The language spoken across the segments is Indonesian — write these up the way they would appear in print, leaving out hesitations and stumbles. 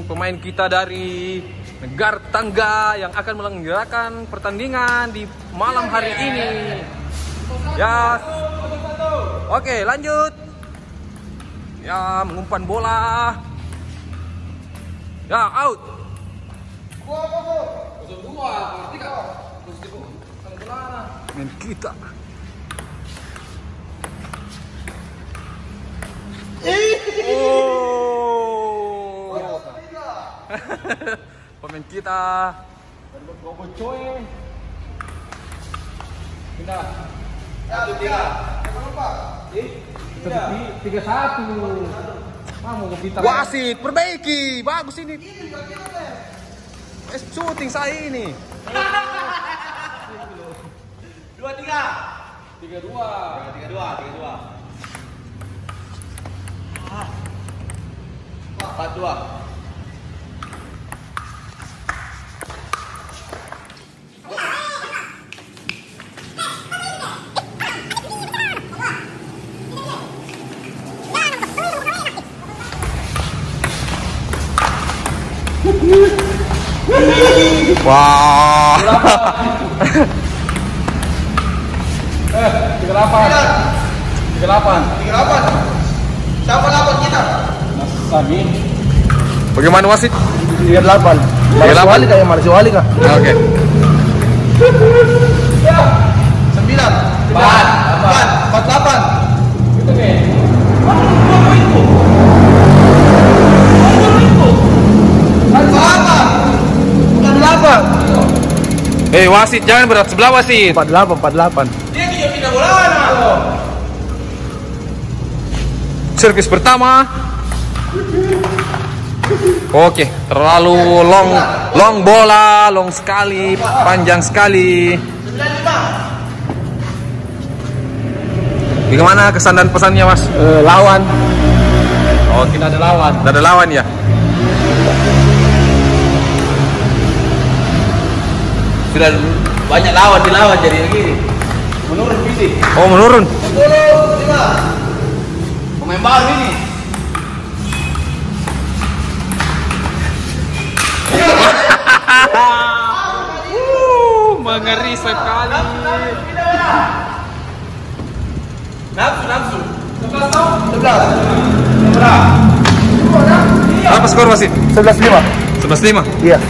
pemain kita dari negara tetangga yang akan menyelenggarakan pertandingan di malam hari ini. Ya, oke lanjut. Ya, mengumpan bola. Ya, out. Main kita. Oh. Pemain kita. Pindah. Satu tiga. Tiga satu. Wasit perbaiki. Bagus ini. Shooting saya ini. 2-3. 3-2. 4-2. Wah. 38. Siapa lawan kita? Sami. Bagaimana wasit? 38. Malaysia kah? Malaysia kah? Oke. 9. 48. Itu nih. Wasit jangan berat sebelah wasit. 48. Dia tidak pindah bola. Servis pertama. Oke, terlalu long bola, long sekali, panjang sekali. 95. Bagaimana kesan dan pesannya, Mas? Lawan. Oh, kita ada lawan. Ada lawan ya? Sudah banyak lawan dilawan jadi begini. Menurun fisik. Oh, menurun. 10. Pemain baru ini. Mengeri sekali. Nafsu. 11. Berapa skor wasit? 11-5. 11-5. Iya.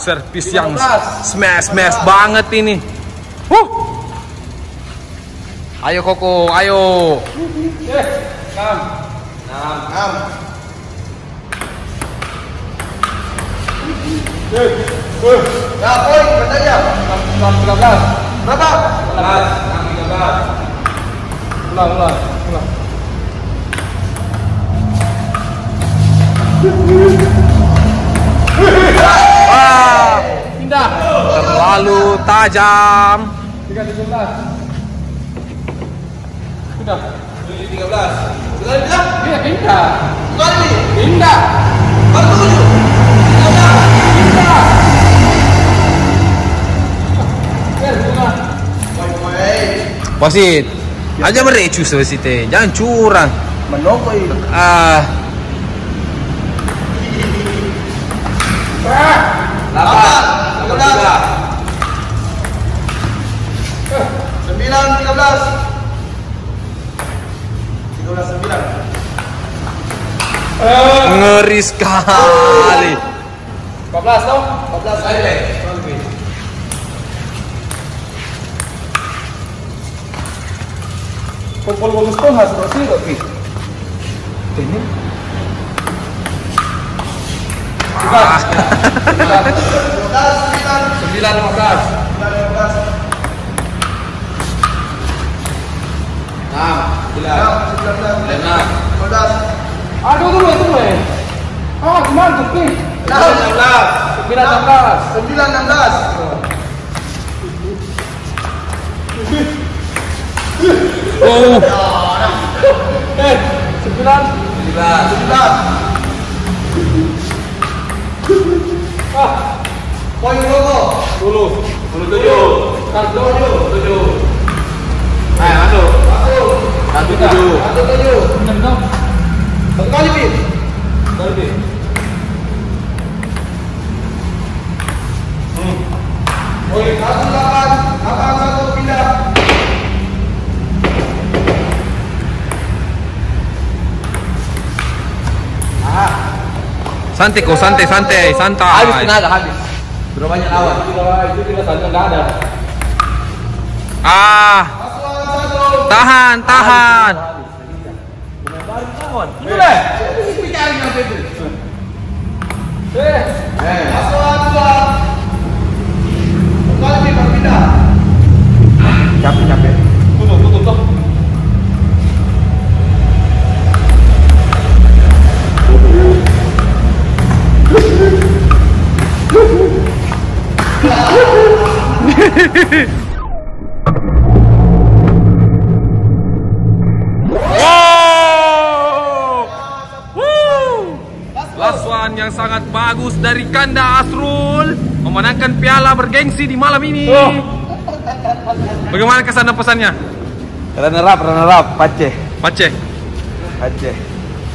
Servis yang smash banget ini. Ayo Koko, ayo. 6. Ya, poin katanya. 13. Berapa? 13. Ulang. Pindah. Terlalu tajam. 13. Pindah. 13. Sekali bilang? Iya, pindah. Sekali. Pindah. Baru 7. 13. Wasit, aja merecus wasitnya, jangan curang. Menokoi. 8. 9. 13. 9. Ngeri sekali. 14 toh? 14 aja. Pol bagus tuh harus bersih kok, Pi. Ini. 15. Aduh dulu itu gue. Gimana tuh, Pi? 16. 9. Oh. 9. 19. Poin berapa? 10. 7. Satu 7. Ayo masuk. Masuk. 1 7. 1 7. Satu kali Pi. Satu Pi. Poin 1 8. 8 1 pindah. Santai kok, santai. Habis tenaga, habis. Berapa banyak lawan? Itu tidak santai, enggak ada. Tahan. Itu deh. Pikir nyampe itu. Masukan 2. Kali pindah. Capek. Tutup. Last one yang sangat bagus dari Kanda Asrul memenangkan piala bergengsi di malam ini. Bagaimana kesan dan pesannya? Runner up, Pace.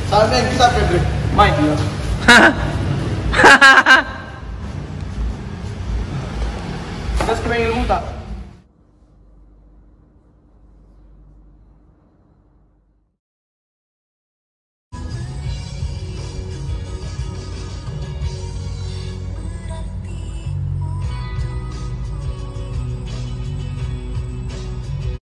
Salmen kita Pedri. Main. Kas kepengen muta.